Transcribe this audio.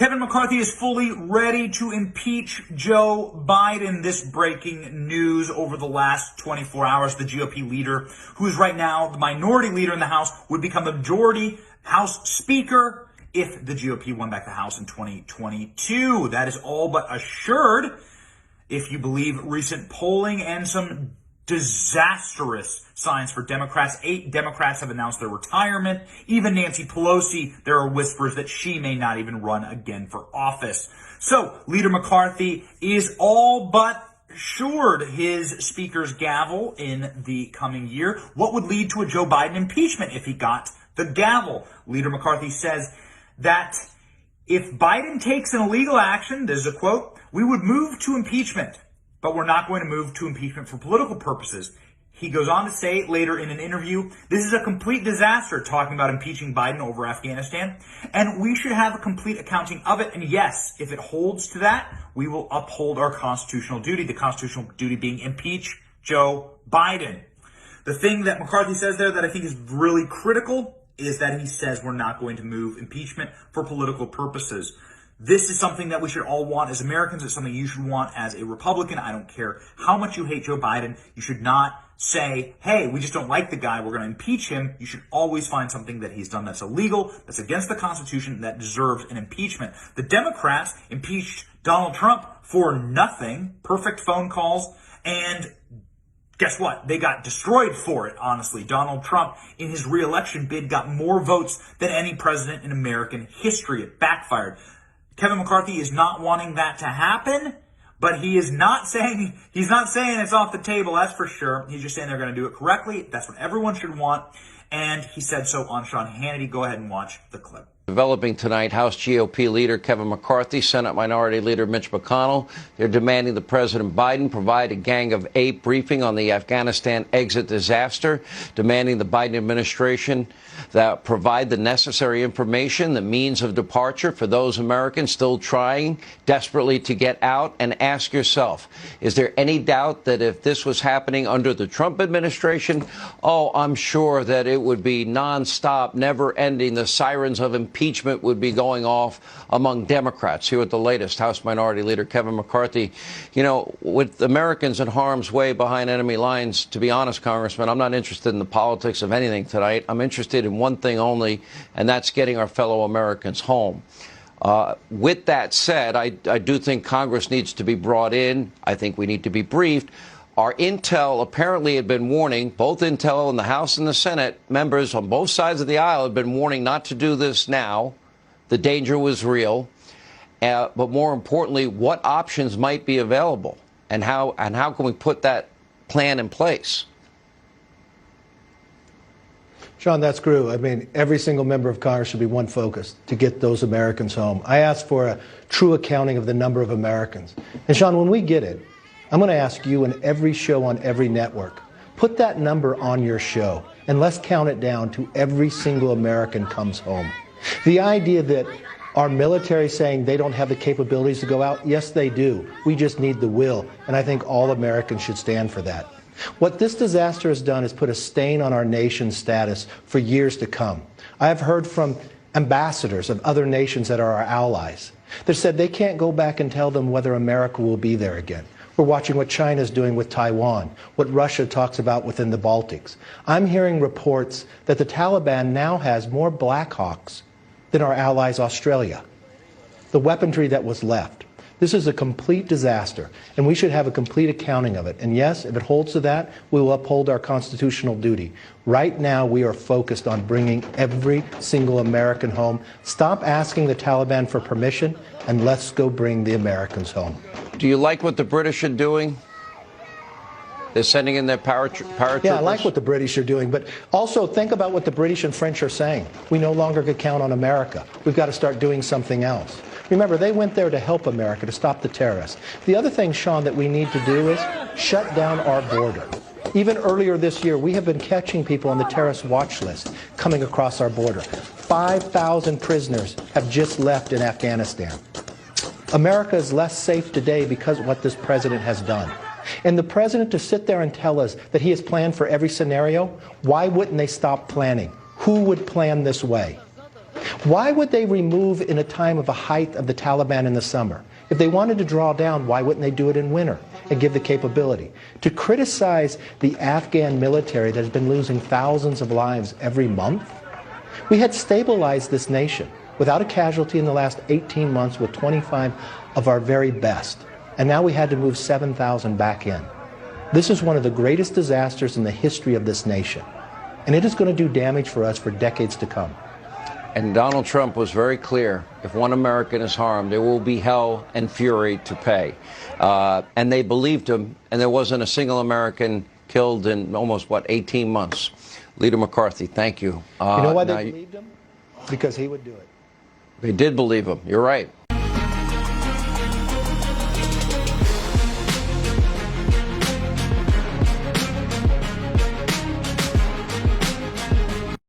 Kevin McCarthy is fully ready to impeach Joe Biden. This breaking news over the last 24 hours. The GOP leader, who is right now the minority leader in the House, would become the majority House Speaker if the GOP won back the House in 2022. That is all but assured if you believe recent polling and some disastrous signs for Democrats. 8 Democrats have announced their retirement. Even Nancy Pelosi, there are whispers that she may not even run again for office. So Leader McCarthy is all but assured his speaker's gavel in the coming year. What would lead to a Joe Biden impeachment if he got the gavel? Leader McCarthy says that if Biden takes an illegal action, this is a quote, we would move to impeachment, but we're not going to move to impeachment for political purposes. He goes on to say later in an interview, this is a complete disaster, talking about impeaching Biden over Afghanistan, and we should have a complete accounting of it. And yes, if it holds to that, we will uphold our constitutional duty, the constitutional duty being impeach Joe Biden. The thing that McCarthy says there that I think is really critical is that he says we're not going to move impeachment for political purposes. This is something that we should all want as Americans. It's something you should want as a Republican. I don't care how much you hate Joe Biden. You should not say, hey, we just don't like the guy, we're going to impeach him. You should always find something that he's done that's illegal, that's against the Constitution, that deserves an impeachment. The Democrats impeached Donald Trump for nothing, perfect phone calls, and guess what? They got destroyed for it, honestly. Donald Trump, in his re-election bid, got more votes than any president in American history. It backfired. Kevin McCarthy is not wanting that to happen, but he's not saying it's off the table, that's for sure. He's just saying they're going to do it correctly. That's what everyone should want. And he said so on Sean Hannity. Go ahead and watch the clip. Developing tonight, House GOP leader Kevin McCarthy, Senate Minority Leader Mitch McConnell. They're demanding that President Biden provide a Gang of 8 briefing on the Afghanistan exit disaster, demanding the Biden administration that provide the necessary information, the means of departure for those Americans still trying desperately to get out. And ask yourself, is there any doubt that if this was happening under the Trump administration, I'm sure that it would be nonstop, never ending. The sirens of impeachment would be going off among Democrats. Here with the latest, House Minority Leader Kevin McCarthy. You know, with Americans in harm's way behind enemy lines, to be honest, Congressman, I'm not interested in the politics of anything tonight. I'm interested in one thing only, and that's getting our fellow Americans home. With that said, I do think Congress needs to be brought in. I think we need to be briefed. Our intel apparently had been warning, both intel in the House and the Senate, members on both sides of the aisle had been warning not to do this now. The danger was real. But more importantly, what options might be available, and how can we put that plan in place? Sean, that's true. I mean, every single member of Congress should be one focus, to get those Americans home. I asked for a true accounting of the number of Americans. And Sean, when we get it, I'm going to ask you in every show on every network, put that number on your show, and let's count it down to every single American comes home. The idea that our military saying they don't have the capabilities to go out, yes, they do. We just need the will, and I think all Americans should stand for that. What this disaster has done is put a stain on our nation's status for years to come. I have heard from ambassadors of other nations that are our allies that said they can't go back and tell them whether America will be there again. We're watching what China's doing with Taiwan, what Russia talks about within the Baltics. I'm hearing reports that the Taliban now has more Black Hawks than our allies Australia. The weaponry that was left. This is a complete disaster, and we should have a complete accounting of it. And yes, if it holds to that, we will uphold our constitutional duty. Right now, we are focused on bringing every single American home. Stop asking the Taliban for permission, and let's go bring the Americans home. Do you like what the British are doing? They're sending in their paratroopers? Yeah, I like what the British are doing, but also think about what the British and French are saying. We no longer can count on America. We've got to start doing something else. Remember, they went there to help America, to stop the terrorists. The other thing, Sean, that we need to do is shut down our border. Even earlier this year, we have been catching people on the terrorist watch list coming across our border. 5,000 prisoners have just left in Afghanistan. America is less safe today because of what this president has done. And the president to sit there and tell us that he has planned for every scenario, why wouldn't they stop planning? Who would plan this way? Why would they remove in a time of the height of the Taliban in the summer? If they wanted to draw down, why wouldn't they do it in winter and give the capability? To criticize the Afghan military that has been losing thousands of lives every month? We had stabilized this nation without a casualty in the last 18 months with 25 of our very best. And now we had to move 7,000 back in. This is one of the greatest disasters in the history of this nation. And it is going to do damage for us for decades to come. And Donald Trump was very clear. If one American is harmed, there will be hell and fury to pay. And they believed him, and there wasn't a single American killed in almost, 18 months. Leader McCarthy, thank you. You know why they believed him? Because he would do it. They did believe him. You're right.